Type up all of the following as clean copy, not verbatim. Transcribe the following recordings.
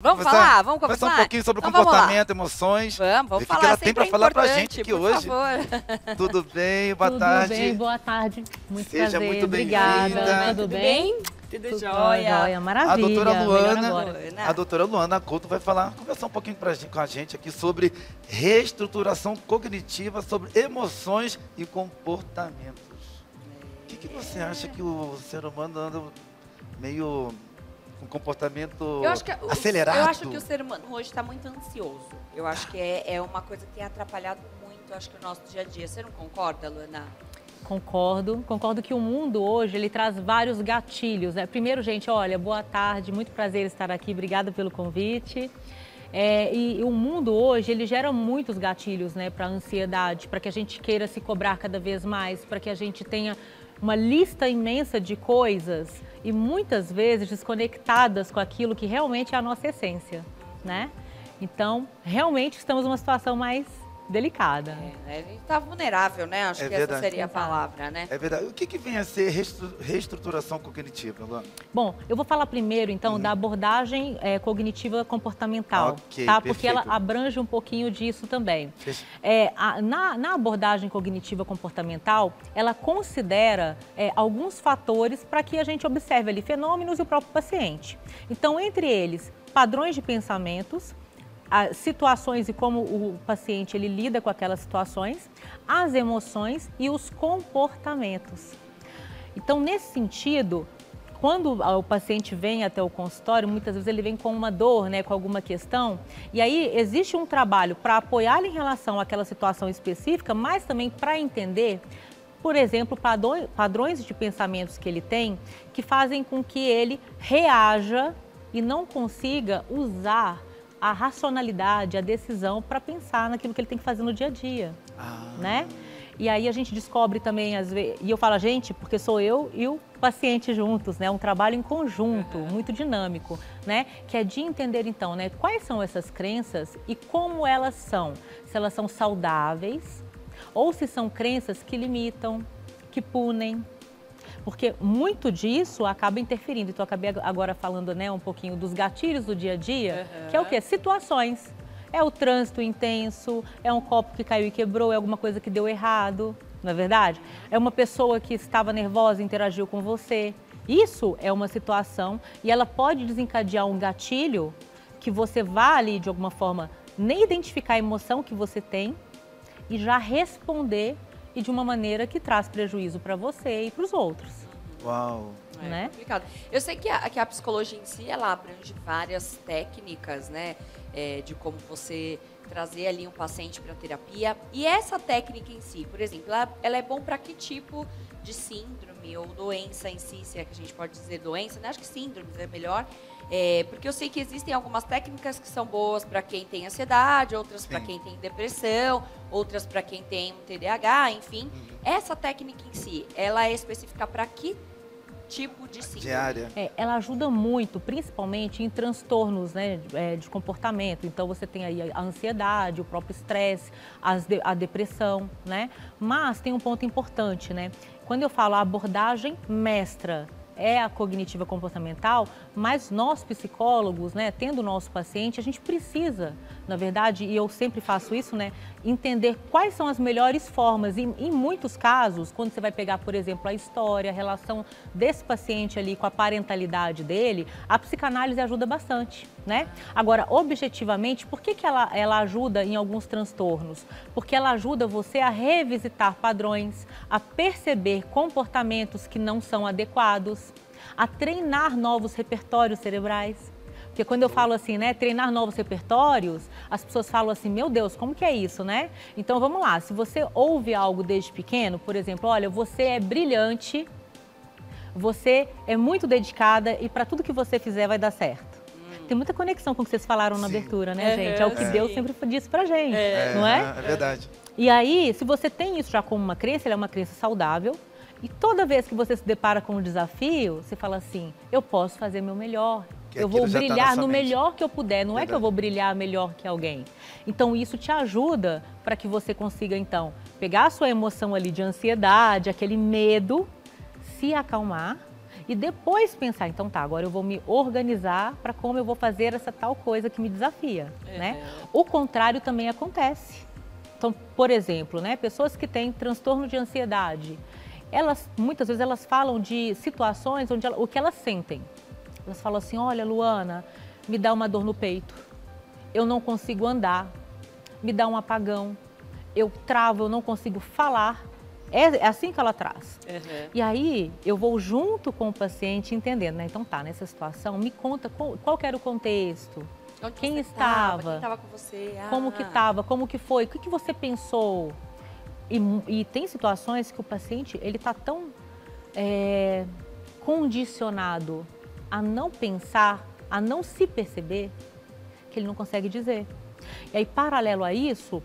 Vamos falar? Vamos conversar começar? um pouquinho sobre Então, comportamento, emoções. Vamos O que falar. que ela Sempre tem para é falar pra importante, gente aqui por hoje? favor. Tudo bem? Boa tarde. Tudo bem, boa tarde. Muito Seja prazer. muito Obrigada. bem-vinda. Tudo bem? Tudo jóia. Jóia, maravilha. A doutora Melhor agora. Luana Couto vai conversar um pouquinho com a gente aqui sobre reestruturação cognitiva, sobre emoções e comportamentos. O que você acha que o ser humano anda meio com comportamento acelerado? Eu acho que o ser humano hoje está muito ansioso. Eu acho que é uma coisa que tem atrapalhado muito, acho que o nosso dia a dia. Você não concorda, Luana? Concordo que o mundo hoje, ele traz vários gatilhos, né? Primeiro, gente, olha, boa tarde, muito prazer estar aqui, obrigada pelo convite. E o mundo hoje, ele gera muitos gatilhos, né, para a ansiedade, para que a gente queira se cobrar cada vez mais, para que a gente tenha uma lista imensa de coisas e muias vezes desconectadas com aquilo que realmente é a nossa essência, né? Então, realmente estamos numa situação mais delicada. A gente está vulnerável, né? Acho que verdade. essa seria a palavra, né? É verdade. O que vem a ser reestruturação cognitiva, Luana? Bom, eu vou falar primeiro, então, da abordagem cognitiva comportamental, Ok, tá? Porque perfeito. ela abrange um pouquinho disso também. Na abordagem cognitiva comportamental, ela considera alguns fatores para que a gente observe ali fenômenos e o próprio paciente. Então, entre eles, padrões de pensamentos, as situações e como o paciente ele lida com aquelas situações, as emoções e os comportamentos. Então, nesse sentido, quando o paciente vem até o consultório, muitas vezes ele vem com uma dor, né, com alguma questão, e aí existe um trabalho para apoiar em relação àquela situação específica, mas também para entender, por exemplo, padrões de pensamentos que ele tem, que fazem com que ele reaja e não consiga usar a racionalidade, a decisão para pensar naquilo que ele tem que fazer no dia a dia, né? E aí a gente descobre também, às vezes, e eu falo a gente porque sou eu e o paciente juntos, né? Um trabalho em conjunto, muito dinâmico, né? Que é de entender então, né? Quais são essas crenças e como elas são. Se elas são saudáveis ou se são crenças que limitam, que punem. Porque muito disso acaba interferindo. Então, eu acabei agora falando, né, um pouquinho dos gatilhos do dia a dia, que é o quê? Situações. É o trânsito intenso, é um copo que caiu e quebrou, é alguma coisa que deu errado, não é verdade? É uma pessoa que estava nervosa e interagiu com você. Isso é uma situação e ela pode desencadear um gatilho que você vá ali, de alguma forma, nem identificar a emoção que você tem e já responder e de uma maneira que traz prejuízo para você e para os outros. Uau! Né? Complicado. Eu sei que a psicologia em si, ela abrange várias técnicas, né? De como você trazer ali um paciente para terapia. E essa técnica em si, por exemplo, ela é bom para que tipo de síndrome ou doença em si, se é que a gente pode dizer doença, né? Acho que síndromes é melhor. Porque eu sei que existem algumas técnicas que são boas para quem tem ansiedade, outras para quem tem depressão, outras para quem tem um TDAH, enfim. Essa técnica em si, ela é específica para que tipo de síndrome? Diária. Ela ajuda muito, principalmente em transtornos, né, de comportamento. Então, você tem aí a ansiedade, o próprio estresse, a depressão, né? Mas tem um ponto importante, né? Quando eu falo a abordagem mestra, é a cognitiva comportamental, mas nós psicólogos, né, tendo o nosso paciente, a gente precisa, na verdade, e eu sempre faço isso, né, entender quais são as melhores formas. E em muitos casos, quando você vai pegar, por exemplo, a história, a relação desse paciente ali com a parentalidade dele, a psicanálise ajuda bastante, né? Agora, objetivamente, por que ela ajuda em alguns transtornos? Porque ela ajuda você a revisitar padrões, a perceber comportamentos que não são adequados, a treinar novos repertórios cerebrais. Porque quando eu falo assim, né, treinar novos repertórios, as pessoas falam assim, meu Deus, como que é isso, né? Então, vamos lá, se você ouve algo desde pequeno, por exemplo, olha, você é brilhante, você é muito dedicada e para tudo que você fizer vai dar certo. Tem muita conexão com o que vocês falaram na abertura, né, gente? É o que Deus sempre disse pra gente, não é? É verdade. E aí, se você tem isso já como uma crença, ela é uma crença saudável, e toda vez que você se depara com um desafio, você fala assim, eu posso fazer meu melhor, eu vou brilhar no melhor que eu puder, não é que eu vou brilhar melhor que alguém. Então, isso te ajuda para que você consiga, então, pegar a sua emoção ali de ansiedade, aquele medo, se acalmar E depois pensar, então tá, agora eu vou me organizar para como eu vou fazer essa tal coisa que me desafia, né? O contrário também acontece. Então, por exemplo, né, pessoas que têm transtorno de ansiedade, muitas vezes elas falam de situações onde o que elas sentem. Elas falam assim, olha, Luana, me dá uma dor no peito, eu não consigo andar, me dá um apagão, eu travo, eu não consigo falar. É assim que ela traz. E aí, eu vou junto com o paciente entendendo, né? Então tá, nessa situação, me conta qual que era o contexto. Quem estava? Quem estava com você? Como que estava? Como que foi? O que você pensou? E tem situações que o paciente, ele está tão condicionado a não pensar, a não se perceber, que ele não consegue dizer. E aí, paralelo a isso,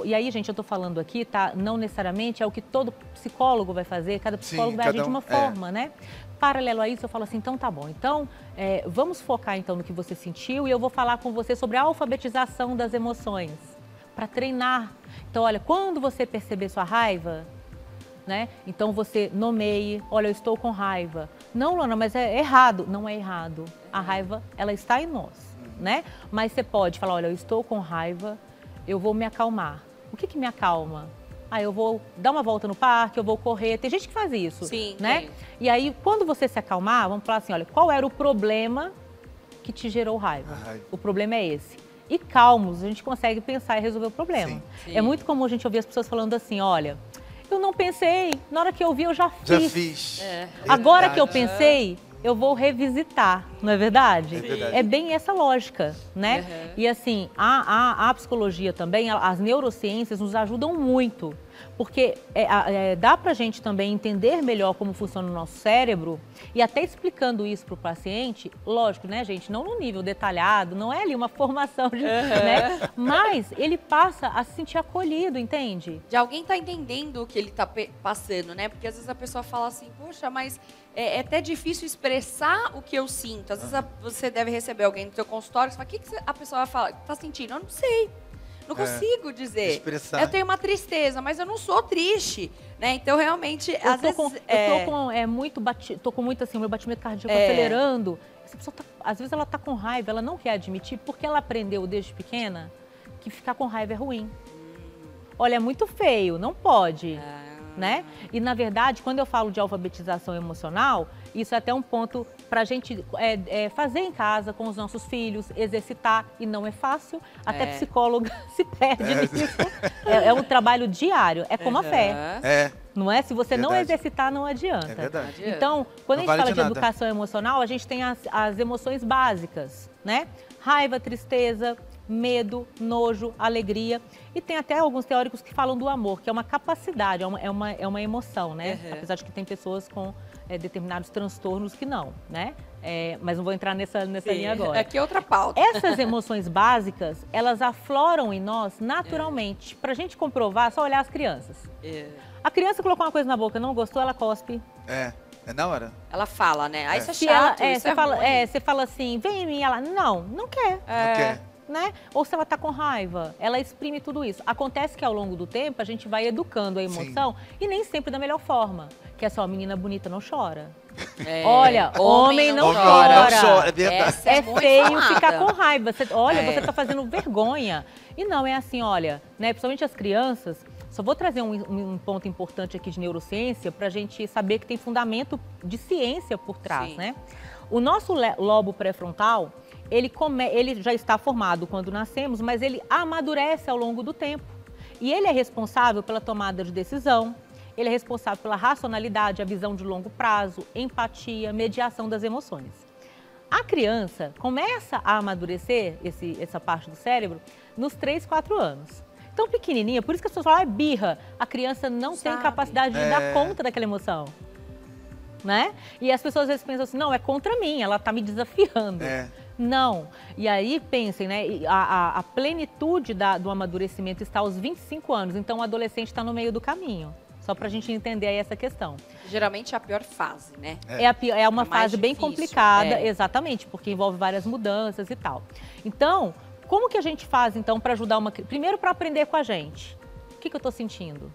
e aí, gente, eu estou falando aqui, tá? Não necessariamente é o que todo psicólogo vai fazer, cada psicólogo vai agir de uma forma, né? Paralelo a isso, eu falo assim, então tá bom, então vamos focar então no que você sentiu e eu vou falar com você sobre a alfabetização das emoções, para treinar. Então, olha, quando você perceber sua raiva, né? Então você nomeie, olha, eu estou com raiva. Não, Luana, mas é errado. Não é errado. A raiva, ela está em nós, né? Mas você pode falar, olha, eu estou com raiva, eu vou me acalmar. O que me acalma? Eu vou dar uma volta no parque, eu vou correr. Tem gente que faz isso, né? Sim. E aí, quando você se acalmar, vamos falar assim, olha, qual era o problema que te gerou raiva? O problema é esse. E calmos, a gente consegue pensar e resolver o problema. Sim. É muito comum a gente ouvir as pessoas falando assim, olha, eu não pensei, na hora que eu vi eu já fiz. Já fiz. Agora que eu pensei, eu vou revisitar, não é verdade? É verdade. É bem essa lógica, né? E assim, a psicologia também, as neurociências nos ajudam muito, porque dá pra gente também entender melhor como funciona o nosso cérebro e até explicando isso pro paciente, lógico, né, gente? Não no nível detalhado, não é ali uma formação, né? Mas ele passa a se sentir acolhido, entende? De alguém tá entendendo o que ele tá passando, né? Porque às vezes a pessoa fala assim, poxa, mas é até difícil expressar o que eu sinto. Às vezes você deve receber alguém no seu consultório e você fala, o que a pessoa vai falar? Tá sentindo? Eu não sei. Não consigo dizer. Expressar. Eu tenho uma tristeza, mas eu não sou triste, né? Então, realmente, às vezes... tô com muito assim, o meu batimento cardíaco acelerando. Essa pessoa, às vezes, ela tá com raiva, ela não quer admitir, porque ela aprendeu desde pequena que ficar com raiva é ruim. Olha, é muito feio, não pode. Né? E, na verdade, quando eu falo de alfabetização emocional, isso é até um ponto para a gente fazer em casa com os nossos filhos, exercitar, e não é fácil. Até psicóloga se perde nisso. É um trabalho diário, é como a fé. Não é? Se você não exercitar, não adianta. É verdade. Então, quando a gente fala de educação emocional, a gente tem as emoções básicas, né? Raiva, tristeza, medo, nojo, alegria. E tem até alguns teóricos que falam do amor, que é uma capacidade, é uma emoção, né? Apesar de que tem pessoas com determinados transtornos que não, né? Mas não vou entrar nessa linha agora. Aqui é outra pauta. Essas emoções básicas, elas afloram em nós naturalmente. Pra gente comprovar, é só olhar as crianças. A criança colocou uma coisa na boca, não gostou, ela cospe. É na hora. Ela fala, né? Aí isso é chato, você fala assim, vem em mim, ela, não quer. Não quer. Né? Ou se ela está com raiva, ela exprime tudo isso. Acontece que ao longo do tempo a gente vai educando a emoção e nem sempre da melhor forma. Que é só, menina bonita não chora. Olha, homem não chora. Não chora, é verdade. É feio ficar com raiva. Você está fazendo vergonha. E não, é assim, olha, né? Principalmente as crianças. Só vou trazer um ponto importante aqui de neurociência para a gente saber que tem fundamento de ciência por trás, né? O nosso lobo pré-frontal, ele já está formado quando nascemos, mas ele amadurece ao longo do tempo. E ele é responsável pela tomada de decisão, ele é responsável pela racionalidade, a visão de longo prazo, empatia, mediação das emoções. A criança começa a amadurecer essa parte do cérebro nos 3, 4 anos. Então, pequenininha, por isso que as pessoas falam, é birra. A criança não tem capacidade de dar conta daquela emoção. Né? E as pessoas às vezes pensam assim, não, é contra mim, ela está me desafiando. Não. E aí, pensem, né? A plenitude do amadurecimento está aos 25 anos, então o adolescente está no meio do caminho. Só para a gente entender aí essa questão. Geralmente é a pior fase, né? É uma fase bem complicada, exatamente, porque envolve várias mudanças e tal. Então, como que a gente faz, então, para ajudar uma criança? Primeiro, para aprender com a gente. O que eu estou sentindo?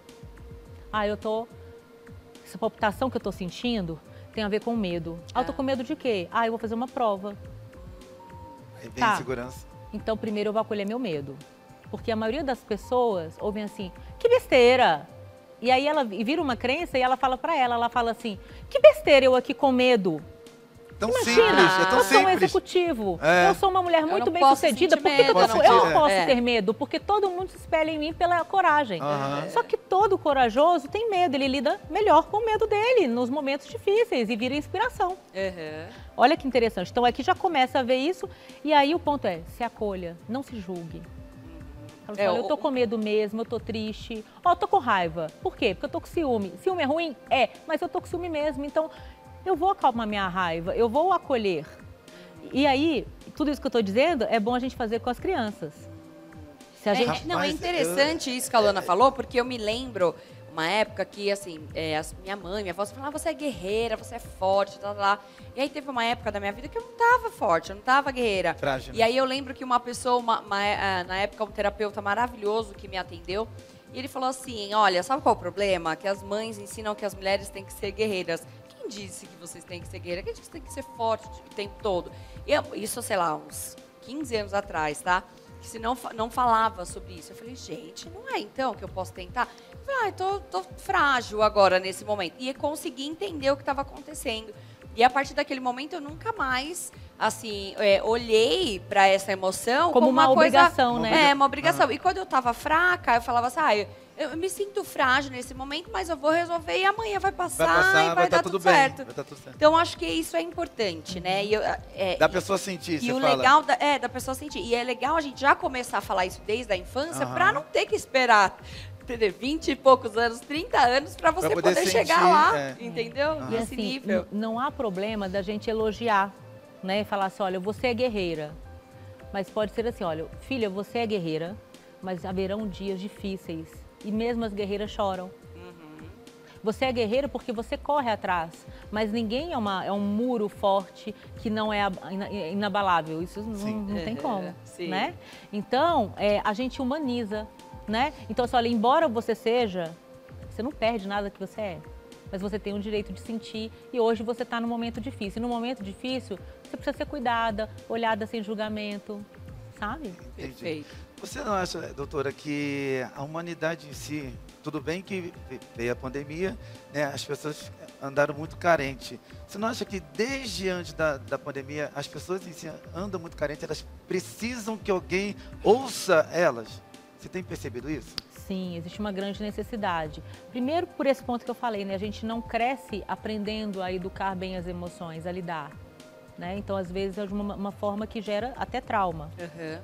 Essa palpitação que eu estou sentindo, tem a ver com medo. Ah, eu tô com medo de quê? Ah, eu vou fazer uma prova. Aí vem insegurança. Então, primeiro eu vou acolher meu medo. Porque a maioria das pessoas ouvem assim, que besteira! E aí ela vira uma crença e ela fala pra ela fala assim, que besteira eu aqui com medo. Tão Imagina, simples, é tão eu sou um simples. executivo, eu sou uma mulher muito bem sucedida, por que eu não posso ter medo? Porque todo mundo se espelha em mim pela coragem. Só que todo corajoso tem medo, ele lida melhor com o medo dele nos momentos difíceis e vira inspiração. Olha que interessante. Então aqui já começa a ver isso e aí o ponto é, se acolha, não se julgue. Fala, eu tô com medo mesmo, eu tô triste, eu tô com raiva. Por quê? Porque eu tô com ciúme. Ciúme é ruim? É, mas eu tô com ciúme mesmo, então eu vou acalmar minha raiva, eu vou acolher. E aí, tudo isso que eu estou dizendo é bom a gente fazer com as crianças. Se a gente... Não, é interessante isso que a Luana falou, porque eu me lembro uma época que, assim, minha mãe, minha avó falava, você é guerreira, você é forte, lá. E aí teve uma época da minha vida que eu não estava forte, eu não estava guerreira. Frágil. E aí eu lembro que uma pessoa, na época, um terapeuta maravilhoso que me atendeu, e ele falou assim, olha, sabe qual é o problema? Que as mães ensinam que as mulheres têm que ser guerreiras. Quem disse que vocês têm que ser guerreiras? Quem disse que tem que ser forte o tempo todo? Isso, sei lá, uns 15 anos atrás, tá? Que se não falava sobre isso. Eu falei, gente, não é então que eu posso tentar? Eu falei, tô frágil agora nesse momento. E consegui entender o que estava acontecendo. E a partir daquele momento eu nunca mais, assim, olhei para essa emoção como uma obrigação, coisa, né? Uma obrigação. E quando eu estava fraca, eu falava assim, eu me sinto frágil nesse momento, mas eu vou resolver e amanhã vai passar e vai dar tudo certo. Vai dar tudo certo. Então, acho que isso é importante, né? Da pessoa sentir, e você o fala. legal da pessoa sentir. E é legal a gente já começar a falar isso desde a infância para não ter que esperar ter 20 e poucos anos, 30 anos, para você poder sentir, chegar lá, entendeu? E nesse assim, nível. Não há problema da gente elogiar, né? E falar assim, olha, você é guerreira. Mas pode ser assim, olha, filha, você é guerreira, mas haverão dias difíceis. E mesmo as guerreiras choram. Você é guerreira porque você corre atrás, mas ninguém é um muro forte que não é inabalável. Isso não tem como, né? Então, a gente humaniza, né? Então, assim, olha, embora você não perde nada que você é, mas você tem o direito de sentir e hoje você está num momento difícil. E no momento difícil, você precisa ser cuidada, olhada sem julgamento, sabe? Perfeito. Você não acha, doutora, que a humanidade em si, tudo bem que veio a pandemia, né, as pessoas andaram muito carentes. Você não acha que desde antes da pandemia, as pessoas em si andam muito carentes, elas precisam que alguém ouça elas? Você tem percebido isso? Sim, existe uma grande necessidade. Primeiro, por esse ponto que eu falei, né, a gente não cresce aprendendo a educar bem as emoções, a lidar. Né? Então, às vezes, é de uma forma que gera até trauma.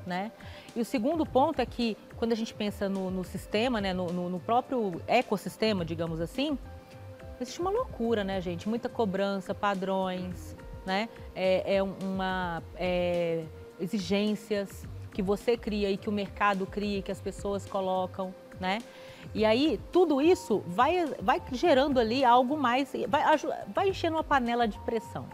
Né? E o segundo ponto é que, quando a gente pensa no sistema, né, no próprio ecossistema, digamos assim, existe uma loucura, né, gente? Muita cobrança, padrões, né? Exigências que você cria e que o mercado cria e que as pessoas colocam, né? E aí, tudo isso vai gerando ali algo mais, vai enchendo uma panela de pressão.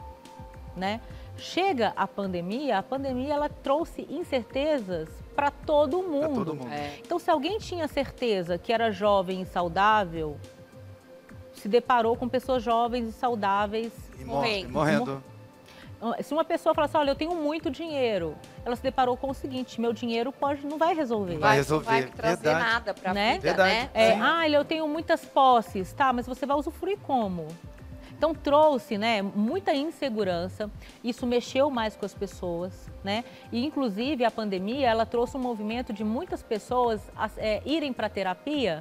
Né? Chega a pandemia ela trouxe incertezas para todo mundo. Pra todo mundo. Então, se alguém tinha certeza que era jovem e saudável, se deparou com pessoas jovens e saudáveis morrendo. Se uma pessoa fala assim, olha, eu tenho muito dinheiro, ela se deparou com o seguinte, meu dinheiro não vai resolver. Não vai resolver. Não vai trazer nada para a vida, Verdade. né? Eu tenho muitas posses, tá, mas você vai usufruir como? Então trouxe, né, muita insegurança, isso mexeu mais com as pessoas, né? E inclusive a pandemia, ela trouxe um movimento de muitas pessoas irem para a terapia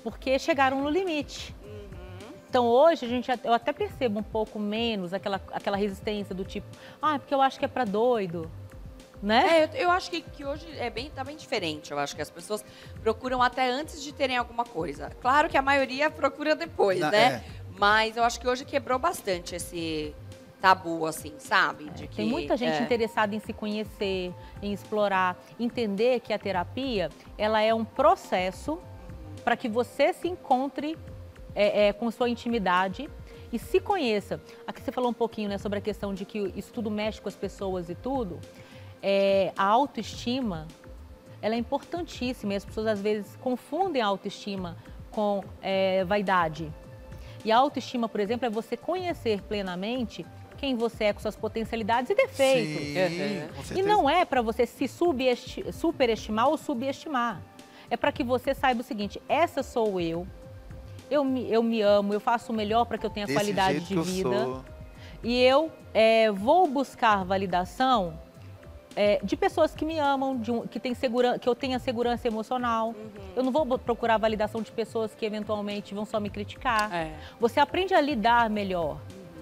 porque chegaram no limite. Então hoje eu até percebo um pouco menos aquela resistência do tipo, porque eu acho que é para doido. Né? Eu acho que hoje tá bem diferente. Eu acho que as pessoas procuram até antes de terem alguma coisa. Claro que a maioria procura depois, né? Mas eu acho que hoje quebrou bastante esse tabu, assim, sabe? Tem muita gente interessada em se conhecer, em explorar, entender que a terapia, ela é um processo para que você se encontre com sua intimidade e se conheça. Aqui você falou um pouquinho, né, sobre a questão de que isso tudo mexe com as pessoas e tudo. A autoestima, ela é importantíssima e as pessoas às vezes confundem a autoestima com vaidade. E a autoestima, por exemplo, é você conhecer plenamente quem você é com suas potencialidades e defeitos. Sim, com E certeza. não é para você se superestimar ou subestimar. É para que você saiba o seguinte, essa sou eu me amo, eu faço o melhor para que eu tenha Desse qualidade jeito de que eu vida. sou. E eu vou buscar validação de pessoas que me amam, que eu tenha segurança emocional. Eu não vou procurar validação de pessoas que eventualmente vão só me criticar. Você aprende a lidar melhor.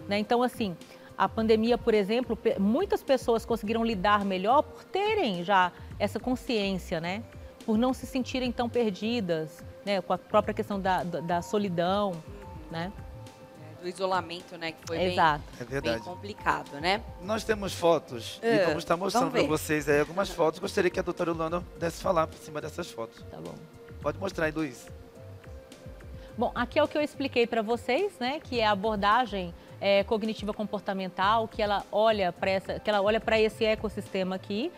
Né? Então, assim, a pandemia, por exemplo, muitas pessoas conseguiram lidar melhor por terem já essa consciência, né? Por não se sentirem tão perdidas, né? Com a própria questão da solidão, né? Do isolamento, né? Que foi Exato. bem complicado, né? Nós temos fotos e vamos estar mostrando para vocês aí algumas fotos. Gostaria que a doutora Luana pudesse falar por cima dessas fotos. Tá bom. Pode mostrar aí, Luiz. Bom, aqui é o que eu expliquei para vocês, né? Que é a abordagem cognitiva comportamental, que ela olha para esse ecossistema aqui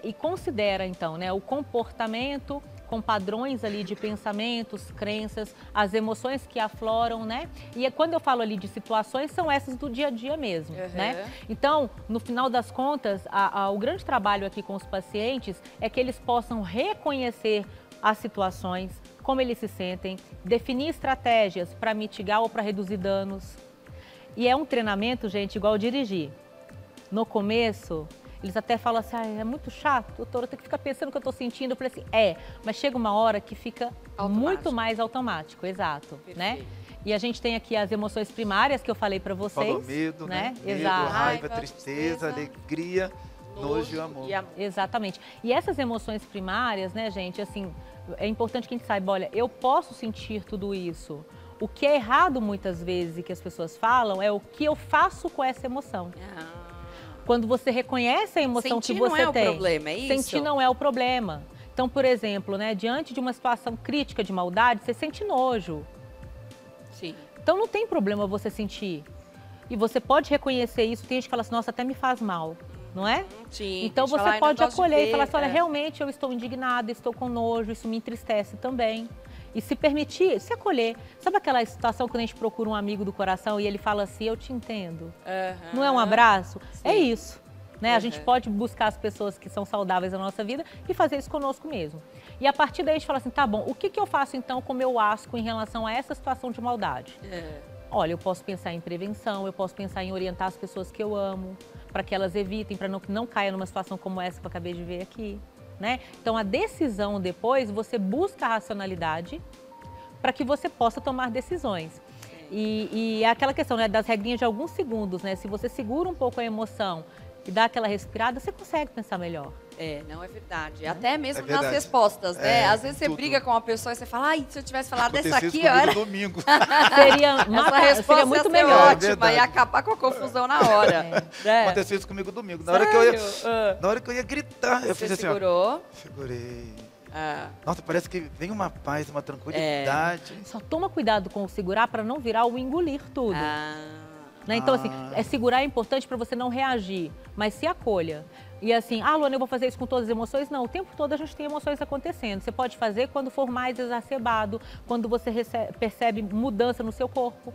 e considera, então, né, o comportamento com padrões ali de pensamentos, crenças, as emoções que afloram, né? E quando eu falo ali de situações, são essas do dia a dia mesmo, né? Então, no final das contas, o grande trabalho aqui com os pacientes é que eles possam reconhecer as situações, como eles se sentem, definir estratégias para mitigar ou para reduzir danos. E é um treinamento, gente, igual dirigir. No começo, eles até falam assim, é muito chato, doutora, eu tenho que ficar pensando o que eu estou sentindo. Eu falei assim, mas chega uma hora que fica muito mais automático, exato, né? E a gente tem aqui as emoções primárias que eu falei para vocês. Falou medo, né? Medo, Exato. raiva, tristeza, alegria, nojo e amor. Exatamente. E essas emoções primárias, né, gente, assim, é importante que a gente saiba, olha, eu posso sentir tudo isso. O que é errado muitas vezes e que as pessoas falam é o que eu faço com essa emoção. Quando você reconhece a emoção que você tem. Sentir não é o problema, é isso? Sentir não é o problema. Então, por exemplo, né, diante de uma situação crítica de maldade, você sente nojo. Sim. Então, não tem problema você sentir. E você pode reconhecer isso. Tem gente que fala assim, nossa, até me faz mal, não é? Sim. Então, você pode acolher e falar assim, olha, realmente eu estou indignada, estou com nojo, isso me entristece também. E se permitir, se acolher. Sabe aquela situação quando a gente procura um amigo do coração e ele fala assim, eu te entendo. Não é um abraço? Sim. É isso. Né? A gente pode buscar as pessoas que são saudáveis na nossa vida e fazer isso conosco mesmo. E a partir daí a gente fala assim, tá bom, o que eu faço então com o meu asco em relação a essa situação de maldade? Olha, eu posso pensar em prevenção, eu posso pensar em orientar as pessoas que eu amo, para que elas evitem, para que não caia numa situação como essa que eu acabei de ver aqui. Né? Então, a decisão depois, você busca a racionalidade para que você possa tomar decisões. E é aquela questão, né, das regrinhas de alguns segundos, né? Se você segura um pouco a emoção e dá aquela respirada, você consegue pensar melhor. Não é verdade. Até mesmo nas respostas, né? Às vezes você briga com uma pessoa e você fala, ai, se eu tivesse falado dessa aqui, olha... domingo. seria muito melhor. Ótima, ia acabar com a confusão na hora. Aconteceu isso comigo domingo. Na hora que eu ia gritar, eu fiz assim, segurou? Segurei. Nossa, parece que vem uma paz, uma tranquilidade. Só toma cuidado com o segurar para não virar o engolir tudo. Né? Então, assim, segurar é importante para você não reagir, mas se acolha. E assim, Luana, eu vou fazer isso com todas as emoções? Não, o tempo todo a gente tem emoções acontecendo. Você pode fazer quando for mais exacerbado, quando você percebe mudança no seu corpo.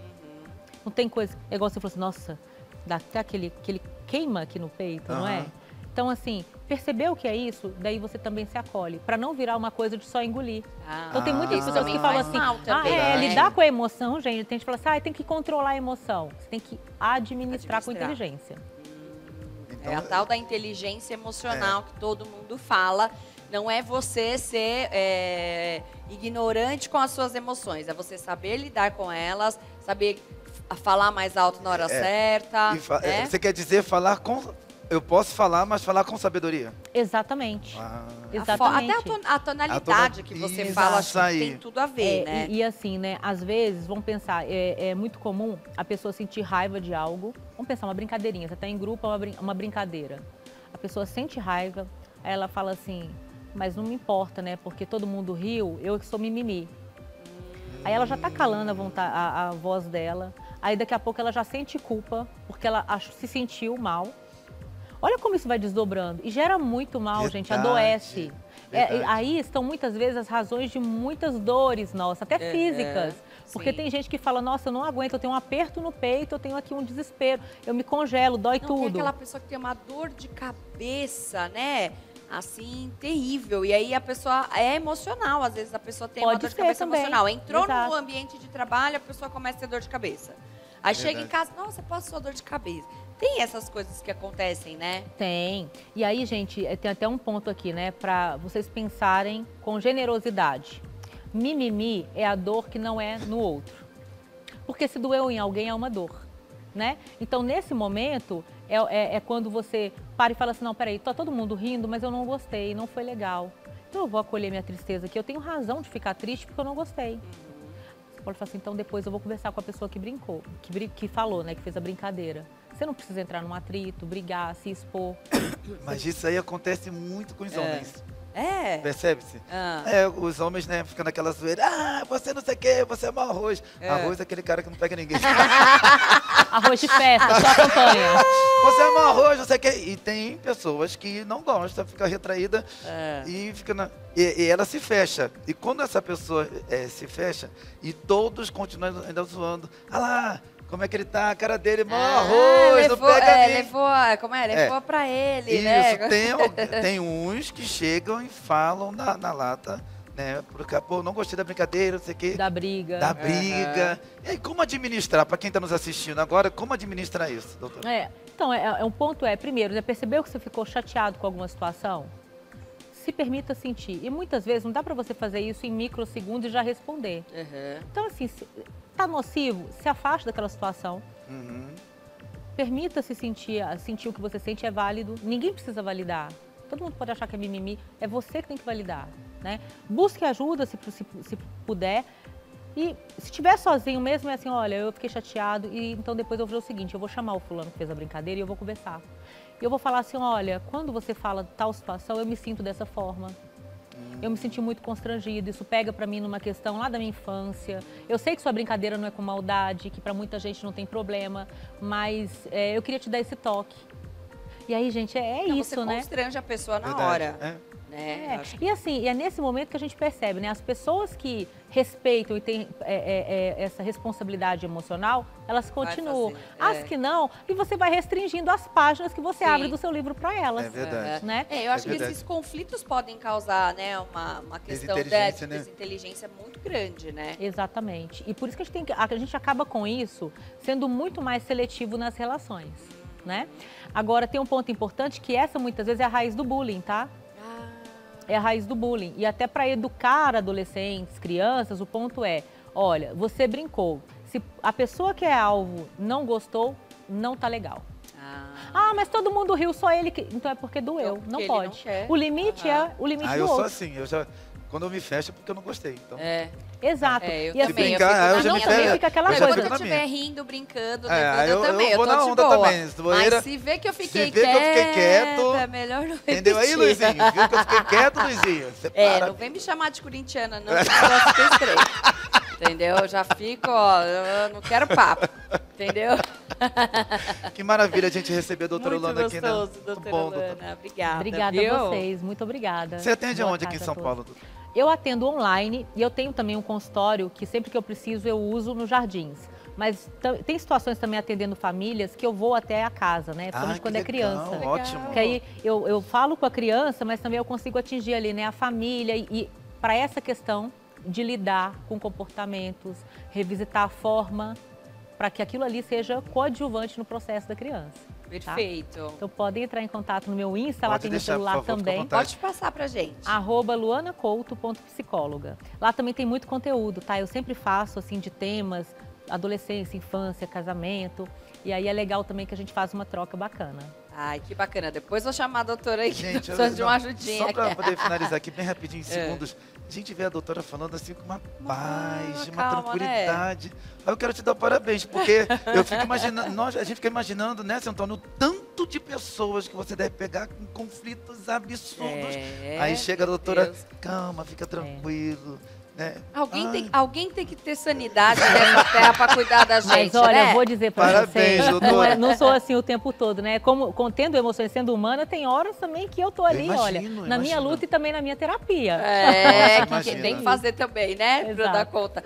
Não tem coisa, é igual você falou assim, nossa, dá até aquele queima aqui no peito, não é? Então, assim, percebeu o que é isso? Daí você também se acolhe, para não virar uma coisa de só engolir. Então, tem muitas pessoas que falam assim, lidar com a emoção, gente, tem gente que fala assim, tem que controlar a emoção. Você tem que administrar com inteligência. É a tal da inteligência emocional que todo mundo fala. Não é você ser ignorante com as suas emoções, é você saber lidar com elas, saber falar mais alto na hora certa. Você quer dizer falar com... Eu posso falar, mas falar com sabedoria. Exatamente. Exatamente. Até a tonalidade que você fala, acho que tem tudo a ver, né? E assim, né, às vezes, vamos pensar, é muito comum a pessoa sentir raiva de algo. Vamos pensar, uma brincadeirinha, você está em grupo, uma brincadeira. A pessoa sente raiva, aí ela fala assim, mas não me importa, né, porque todo mundo riu, eu que sou mimimi. Aí ela já está calando a voz dela, aí daqui a pouco ela já sente culpa, porque ela se sentiu mal. Olha como isso vai desdobrando. E gera muito mal, gente, adoece. Aí estão muitas vezes as razões de muitas dores nossas, até físicas. Porque tem gente que fala, nossa, eu não aguento, eu tenho um aperto no peito, eu tenho aqui um desespero, eu me congelo, dói tudo. Tem aquela pessoa que tem uma dor de cabeça, né? Assim, terrível. E aí a pessoa é emocional, às vezes a pessoa tem uma dor de cabeça também. Emocional. Entrou no ambiente de trabalho, a pessoa começa a ter dor de cabeça. Aí chega em casa, nossa, passou dor de cabeça. Tem essas coisas que acontecem, né? Tem. E aí, gente, tem até um ponto aqui, né? Pra vocês pensarem com generosidade. Mimimi é a dor que não é no outro. Porque se doeu em alguém, é uma dor, né? Então, nesse momento, é quando você para e fala assim, não, peraí, tá todo mundo rindo, mas eu não gostei, não foi legal. Então, eu vou acolher minha tristeza aqui. Eu tenho razão de ficar triste porque eu não gostei. Pode falar assim, então depois eu vou conversar com a pessoa que brincou, que falou, né, que fez a brincadeira. Você não precisa entrar num atrito, brigar, se expor. Mas isso aí acontece muito com os homens. Percebe-se? Os homens, né, ficam naquela zoeira. Ah, você não sei o quê, você é mau arroz. Arroz é aquele cara que não pega ninguém. Arroz de festa, só acompanha. Você é mau arroz, não sei o quê. E tem pessoas que não gostam, fica retraída e fica e ela se fecha. E quando essa pessoa se fecha e todos continuam ainda zoando. Ah lá, como é que ele tá, a cara dele, mau arroz, não pega ninguém. Levou pra ele, isso, né? Tem uns que chegam e falam na lata, né? Porque, pô, não gostei da brincadeira, não sei o quê. Da briga. E aí, como administrar, para quem está nos assistindo agora, como administrar isso, doutora? Então, um ponto primeiro, né, percebeu que você ficou chateado com alguma situação? Se permita sentir. E muitas vezes não dá para você fazer isso em microsegundos e já responder. Então, assim, se tá nocivo, se afaste daquela situação. Permita-se sentir o que você sente é válido. Ninguém precisa validar. Todo mundo pode achar que é mimimi. É você que tem que validar, né? Busque ajuda se puder. E se estiver sozinho mesmo, é assim, olha, eu fiquei chateado e então depois eu vou fazer o seguinte, eu vou chamar o fulano que fez a brincadeira e eu vou conversar. E eu vou falar assim, olha, quando você fala tal situação, eu me sinto dessa forma. Eu me senti muito constrangido, isso pega pra mim numa questão lá da minha infância. Eu sei que sua brincadeira não é com maldade, que pra muita gente não tem problema, mas eu queria te dar esse toque. E aí, gente, isso, você né? Você constrange a pessoa na hora. E assim, é nesse momento que a gente percebe, né? As pessoas que respeitam e têm essa responsabilidade emocional, elas continuam. As que não, e você vai restringindo as páginas que você abre do seu livro para elas. É verdade. Né? Eu acho que esses conflitos podem causar, né, uma questão de desinteligência muito grande, né? Exatamente. E por isso que a gente acaba com isso sendo muito mais seletivo nas relações, né? Agora, tem um ponto importante que essa muitas vezes é a raiz do bullying, tá? É a raiz do bullying. E até para educar adolescentes, crianças, o ponto é, olha, você brincou. Se a pessoa que é alvo não gostou, não tá legal. Mas todo mundo riu, só ele que... Então é porque doeu, não pode. Não o limite é o limite do outro. Eu sou assim, quando eu me fecho é porque eu não gostei. Então... Exato. Eu e assim, também. também fica aquela coisa. Quando eu estiver rindo, brincando, eu também. Eu vou na onda também. Mas se vê que eu fiquei quieto, é melhor não repetir. Entendeu aí, Luizinho? Viu que eu fiquei quieto, Luizinho? Não vem me chamar de corintiana, não, porque eu fiquei estranho. Entendeu? Eu já fico, eu não quero papo. Entendeu? Que maravilha a gente receber a doutora Muito Luana aqui, né? Doutora Luana. Obrigada. Obrigada a vocês, muito obrigada. Você atende aonde aqui em São Paulo, doutora? Eu atendo online e eu tenho também um consultório que sempre que eu preciso eu uso nos Jardins. Mas tem situações também atendendo famílias que eu vou até a casa, né? Principalmente quando é criança. Ótimo. Porque aí eu falo com a criança, mas também eu consigo atingir ali, né, a família e para essa questão de lidar com comportamentos, revisitar a forma para que aquilo ali seja coadjuvante no processo da criança. Perfeito. Tá? Então podem entrar em contato no meu Insta, lá tem no celular também. Pode passar pra gente. @luanacouto.psicóloga. Lá também tem muito conteúdo, tá? Eu sempre faço assim de temas, adolescência, infância, casamento. E aí é legal também que a gente faz uma troca bacana. Ai, que bacana. Depois vou chamar a doutora aí, gente, de uma ajudinha. Só para poder finalizar aqui bem rapidinho, em segundos. A gente vê a doutora falando assim com uma paz, uma tranquilidade. Né? Aí eu quero te dar parabéns, porque eu fico imaginando, a gente fica imaginando, né, seu Antônio, o tanto de pessoas que você deve pegar com conflitos absurdos. Aí chega a doutora, calma, fica tranquilo. né? Alguém tem que ter sanidade nessa terra para cuidar da gente, Mas olha, né? eu vou dizer para vocês, doutora. não sou assim o tempo todo, né? Como tendo emoções, sendo humana, tem horas também que eu tô ali, na minha luta e também na minha terapia. Que tem que fazer também, né? Para dar conta.